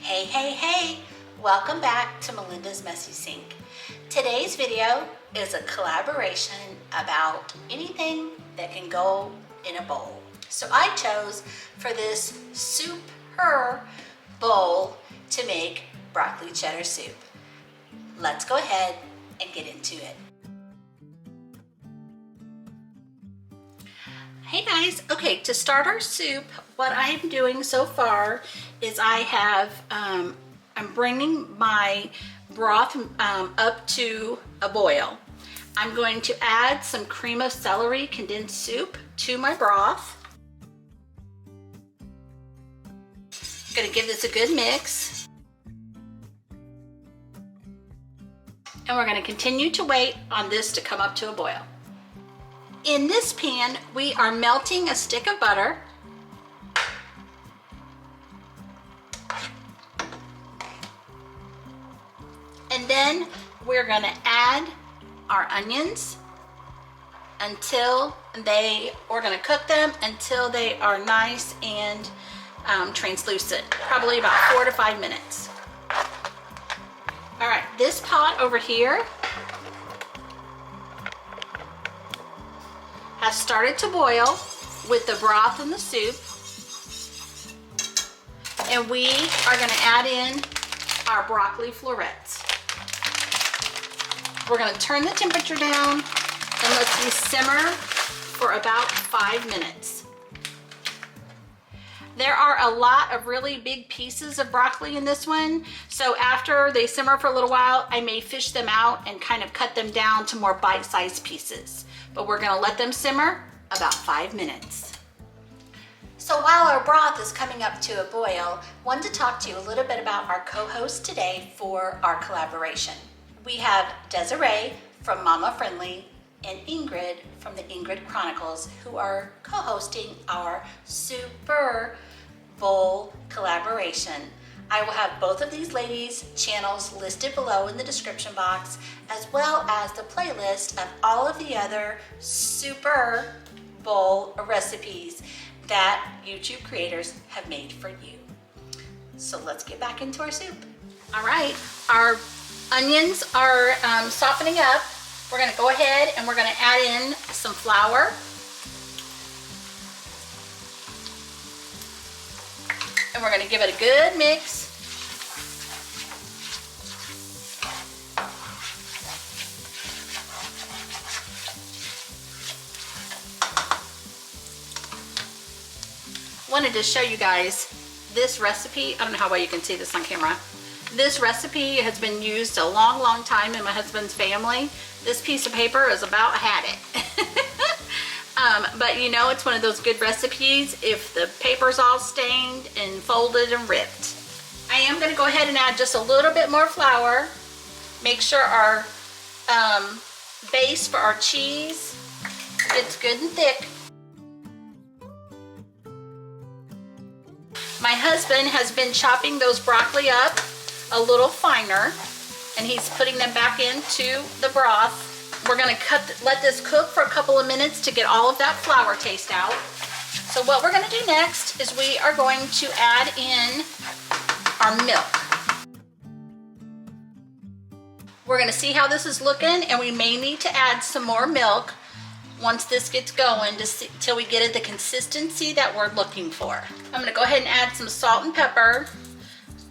Hey, hey, hey! Welcome back to Melinda's Messy Sink. Today's video is a collaboration about anything that can go in a bowl. So I chose for this super bowl to make broccoli cheddar soup. Let's go ahead and get into it. Hey guys, okay, to start our soup, what I'm doing so far is I have, I'm bringing my broth up to a boil. I'm going to add some cream of celery condensed soup to my broth. I'm gonna give this a good mix. And we're gonna continue to wait on this to come up to a boil. In this pan, we are melting a stick of butter. And then we're gonna add our onions we're gonna cook them until they are nice and translucent, probably about 4 to 5 minutes. All right, this pot over here has started to boil with the broth and the soup. And we are gonna add in our broccoli florets. We're gonna turn the temperature down and let these simmer for about 5 minutes. There are a lot of really big pieces of broccoli in this one, so after they simmer for a little while, I may fish them out and kind of cut them down to more bite-sized pieces. But we're gonna let them simmer about 5 minutes. So while our broth is coming up to a boil, I wanted to talk to you a little bit about our co-host today for our collaboration. We have Desiree from Mama Friendly and Ingrid from the Ingrid Chronicles, who are co-hosting our Super Bowl collaboration. I will have both of these ladies' channels listed below in the description box, as well as the playlist of all of the other Super Bowl recipes that YouTube creators have made for you. So let's get back into our soup. All right, our onions are softening up. We're gonna go ahead and we're gonna add in some flour. And we're gonna give it a good mix. Wanted to show you guys this recipe. I don't know how well you can see this on camera. This recipe has been used a long time in my husband's family. This piece of paper is about had it. But you know, it's one of those good recipes if the paper's all stained and folded and ripped. I am gonna go ahead and add just a little bit more flour. Make sure our base for our cheese gets good and thick. My husband has been chopping those broccoli up a little finer, and he's putting them back into the broth. We're gonna let this cook for a couple of minutes to get all of that flour taste out. So what we're gonna do next is we are going to add in our milk. We're gonna see how this is looking, and we may need to add some more milk once this gets going till we get it the consistency that we're looking for. I'm gonna go ahead and add some salt and pepper.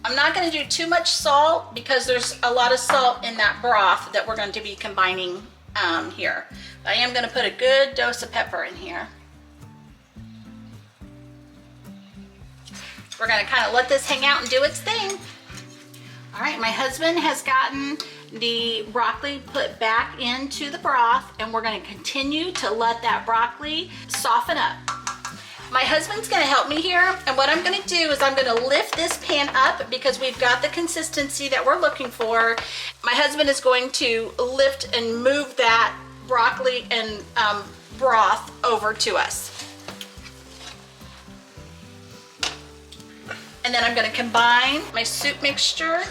I'm not gonna do too much salt because there's a lot of salt in that broth that we're going to be combining here. But I am gonna put a good dose of pepper in here. We're gonna kind of let this hang out and do its thing. All right, my husband has gotten the broccoli put back into the broth, and we're gonna continue to let that broccoli soften up. My husband's gonna help me here, and what I'm gonna do is I'm gonna lift this pan up because we've got the consistency that we're looking for. My husband is going to lift and move that broccoli and broth over to us. And then I'm gonna combine my soup mixture.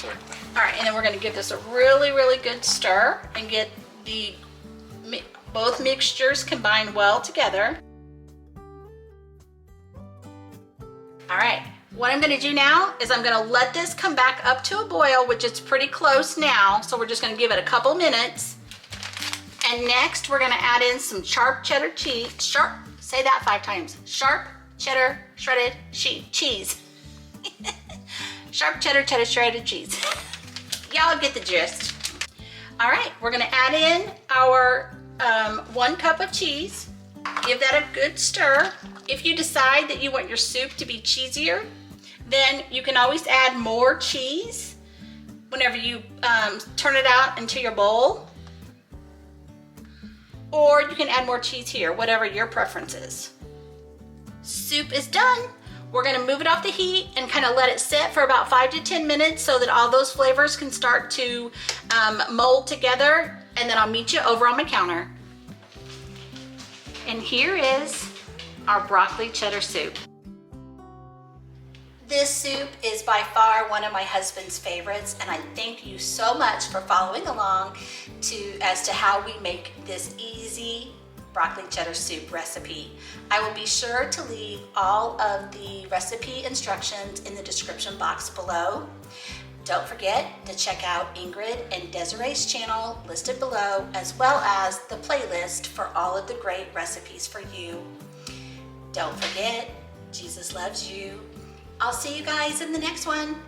All right, and then we're gonna give this a really good stir and get both mixtures combined well together. All right, What I'm gonna do now is I'm gonna let this come back up to a boil, which it's pretty close now, so we're just gonna give it a couple minutes. And next we're gonna add in some sharp cheddar cheese, say that 5 times, sharp cheddar shredded cheese. Sharp cheddar shredded cheese. Y'all get the gist. All right, we're gonna add in our 1 cup of cheese. Give that a good stir. If you decide that you want your soup to be cheesier, then you can always add more cheese whenever you turn it out into your bowl. Or you can add more cheese here, whatever your preference is. Soup is done. We're gonna move it off the heat and kind of let it sit for about 5 to 10 minutes so that all those flavors can start to mold together, and then I'll meet you over on my counter. And here is our broccoli cheddar soup. This soup is by far one of my husband's favorites, and I thank you so much for following along as to how we make this easy broccoli cheddar soup recipe. I will be sure to leave all of the recipe instructions in the description box below. Don't forget to check out Ingrid and Desiree's channel listed below, as well as the playlist for all of the great recipes for you. Don't forget, Jesus loves you. I'll see you guys in the next one.